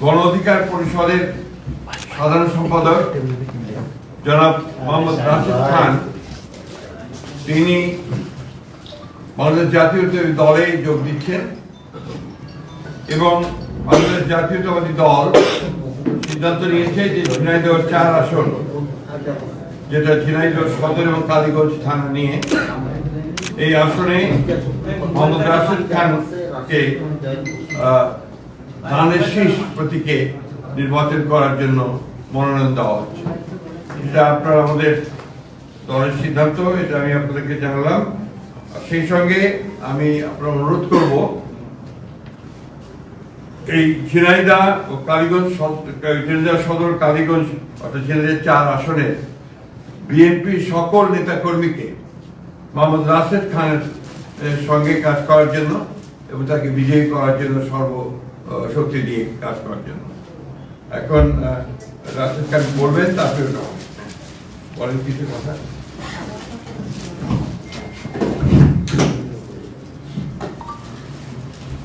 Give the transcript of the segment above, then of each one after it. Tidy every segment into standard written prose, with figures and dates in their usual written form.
গণ অধিকার পরিষদের সাধারণ সম্পাদক জনাব মোহাম্মদ রাশেদ খান, তিনি বাংলাদেশ জাতীয়তাবাদী দলে যোগ দিচ্ছেন এবং বাংলাদেশ জাতীয়তাবাদী দল সিদ্ধান্ত নিয়েছে যে ঝিনাইদহ 4 আসন, যেটা ঝিনাইদহ সদর এবং কালীগঞ্জ থানা নিয়ে, এই আসনে মোহাম্মদ রাশেদ খানকে ধানের শীষ প্রতীকে নির্বাচন করার জন্য মনোনয়ন দেওয়া হচ্ছে। এটা আপনার আমাদের দলের সিদ্ধান্ত, এটা আমি আপনাদেরকে জানালাম। সেই সঙ্গে আমি আপনার অনুরোধ করব, এই ঝিনাইদহ ও কালীগঞ্জ, ঝিনাইদহ সদর কালীগঞ্জ অর্থাৎ ঝিনাইদহ 4 আসনের বিএনপির সকল নেতাকর্মীকে মোহাম্মদ রাশেদ খানের সঙ্গে কাজ করার জন্য এবং তাকে বিজয়ী করার জন্য সর্বশক্তি দিয়ে কাজ করার জন্য। এখন রাশেদ খান বলবেন, তারপরে বলেন কিছু কথা।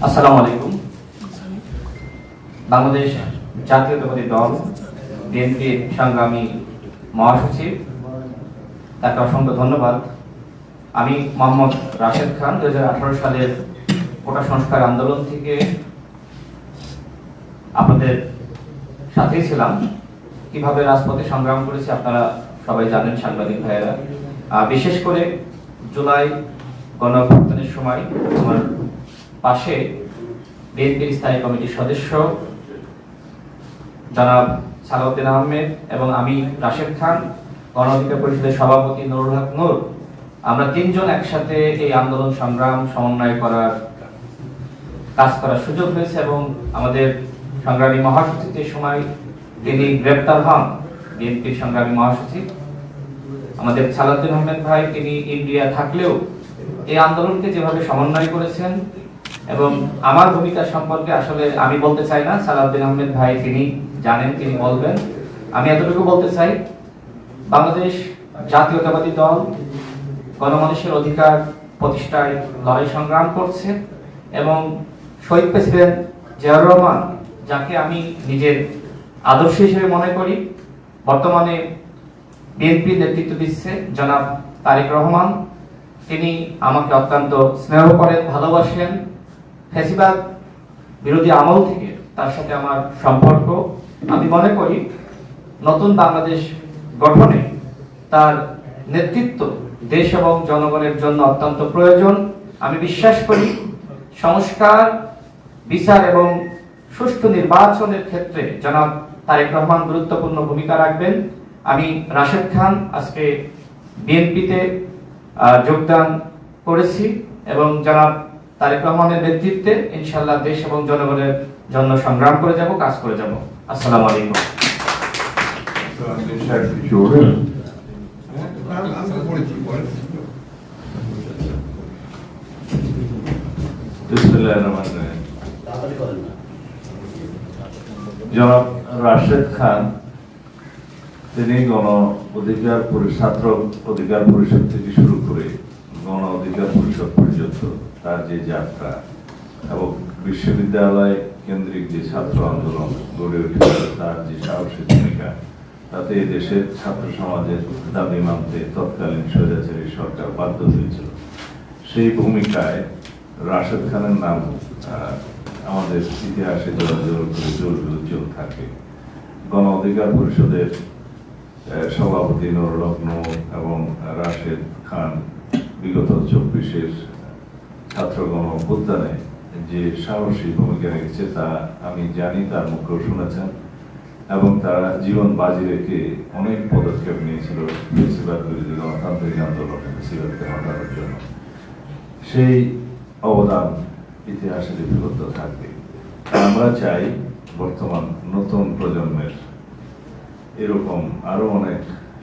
আসসালামু আলাইকুম। বাংলাদেশ জাতীয়তাবাদী দল বিএনপির সংগ্রামী মহাসচিব, তাকে অসংখ্য ধন্যবাদ। আমি মোহাম্মদ রাশেদ খান 2018 সালের কোটা সংস্কার আন্দোলন থেকে আপনাদের সাথেই ছিলাম। কিভাবে রাজপথে সংগ্রাম করেছি আপনারা সবাই জানেন, সাংবাদিক ভাইয়েরা। বিশেষ করে জুলাই গণঅভ্যুত্থানের সময় আমার পাশে বিএনপির স্থায়ী কমিটির সদস্য জনাব সালাউদ্দিন আহমেদ এবং আমি রাশেদ খান, গণ অধিকার পরিষদের সভাপতি নুরুল হক নূর, আমরা 3 জন একসাথে এই আন্দোলন সংগ্রাম সমন্বয় করার কাজ করার সুযোগ হয়েছে এবং আমাদের সংগ্রামী মহাসচিব এই সময় তিনি গ্রেপ্তার হন। বিএনপির সংগ্রামী মহাসচিব আমাদের সালাউদ্দিন আহমেদ ভাই, তিনি ইন্ডিয়া থাকলেও এই আন্দোলনকে যেভাবে সমন্বয় করেছেন, এবং আমার ভূমিকা সম্পর্কে আসলে আমি বলতে চাই না, সালাউদ্দিন আহমেদ ভাই তিনি জানেন, তিনি বলবেন। আমি এতটুকু বলতে চাই, বাংলাদেশ জাতীয়তাবাদী দল গণমানুষের অধিকার প্রতিষ্ঠায় লড়াই সংগ্রাম করছে এবং শহীদ প্রেসিডেন্ট জিয়াউর রহমান, যাকে আমি নিজের আদর্শ হিসেবে মনে করি, বর্তমানে বিএনপি নেতৃত্ব দিচ্ছে জনাব তারেক রহমান, তিনি আমাকে অত্যন্ত স্নেহ করেন, ভালোবাসেন। ফ্যাসিবাদ বিরোধী আমল থেকে তার সাথে আমার সম্পর্ক। আমি মনে করি নতুন বাংলাদেশ গঠনে তার নেতৃত্ব দেশ এবং জনগণের জন্য অত্যন্ত প্রয়োজন। আমি বিশ্বাস করি সংস্কার, বিচার এবং সুষ্ঠু নির্বাচনের ক্ষেত্রে জনাব তারেক রহমান গুরুত্বপূর্ণ ভূমিকা রাখবেন। আমি রাশেদ খান আজকে বিএনপিতে যোগদান করেছি এবং জনাব তারেক রহমানের নেতৃত্বে ইনশাআল্লাহ দেশ এবং জনগণের জন্য সংগ্রাম করে যাব, কাজ করে যাব। আসসালামু আলাইকুম। জনাব রাশেদ খান, তিনি গণ অধিকার ছাত্র অধিকার পরিষদ থেকে শুরু করে গণ অধিকার পরিষদ পর্যন্ত তার যে যাত্রা এবং বিশ্ববিদ্যালয় কেন্দ্রিক যে ছাত্র আন্দোলন গড়ে উঠেছিল, তার যে সাহসী ভূমিকা, তাতে দেশের ছাত্র সমাজের দাবি মানতে তৎকালীন স্বৈরাচারী সরকার বাধ্য হয়েছিল। সেই ভূমিকায় রাশেদ খানের নাম আমাদের ইতিহাসে উজ্জ্বল থাকে। গণ অধিকার পরিষদের সভাপতি নুরুল হক নূর এবং রাশেদ খান বিগত 24-এর ছাত্র গণ অভ্যুত্থানে যে সাহসী ভূমিকা রেখেছে তা আমি জানি, তার মুখেও শুনেছেন, এবং তারা জীবন বাজি রেখে অনেক পদক্ষেপ নিয়েছিল ফ্যাসিবাদ বিরোধী গণতান্ত্রিক আন্দোলনে ফ্যাসিবাদকে হটানোর জন্য। সেই অবদান ইতিহাসে লিপিবদ্ধ থাকবে। আমরা চাই বর্তমান নতুন প্রজন্মের এরকম আরো অনেক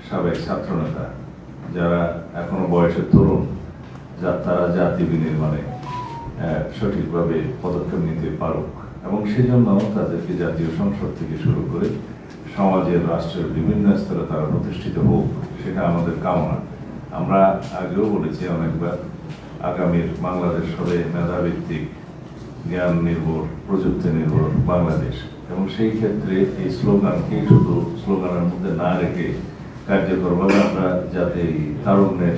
সাবেক ছাত্রনেতা যারা এখনো বয়সে তরুণ, তারা জাতি বিনির্মাণে সঠিকভাবে পদক্ষেপ নিতে পারুক, এবং সেই জন্য তাদেরকে জাতীয় সংসদ থেকে শুরু করে সমাজের, রাষ্ট্রের বিভিন্ন স্তরে তারা প্রতিষ্ঠিত হোক, সেটা আমাদের কামনা। আমরা আগেও বলেছি অনেকবার, আগামীর বাংলাদেশ হবে মেধাভিত্তিক, জ্ঞান নির্ভর, প্রযুক্তি নির্ভর বাংলাদেশ। এবং সেই ক্ষেত্রে এই স্লোগানকে শুধু স্লোগানের মধ্যে না রেখে কার্যকরভাবে আমরা যাতে এই তারুণ্যের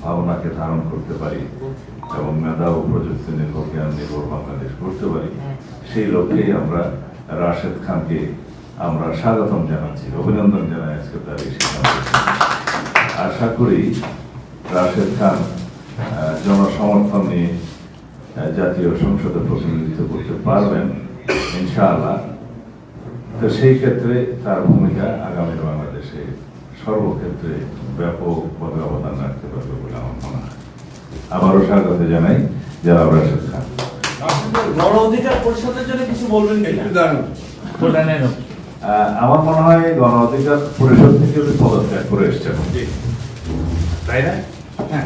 ভাবনাকে ধারণ করতে পারি এবং মেধা ও প্রযুক্তি নির্ভর জ্ঞান নির্ভর বাংলাদেশ করতে পারি, সেই লক্ষ্যেই আমরা রাশেদ খানকে আমরা স্বাগতম জানাচ্ছি, অভিনন্দন জানাই আজকে তার এই সিদ্ধান্ত। আশা করি রাশেদ খান জনসমর্থন নিয়ে জাতীয় সংসদে প্রতিনিধিত্ব করতে পারবেন ইনশাআল্লাহ। তো সেই ক্ষেত্রে তার ভূমিকা আগামী বাংলাদেশে সর্বক্ষেত্রে ব্যাপকভাবে অবদান রাখতে পারবে বলে আমার মনে হয়। আবারও স্বাগত জানাই জনাব রাশেদ খান। গণ অধিকার পরিষদের জন্য কিছু বলবেন কিনা? একটু দাঁড়ান। আমার মনে হয় গণ অধিকার পরিষদ থেকে উনি পদত্যাগ করে এসছেন, তাই না? হ্যাঁ।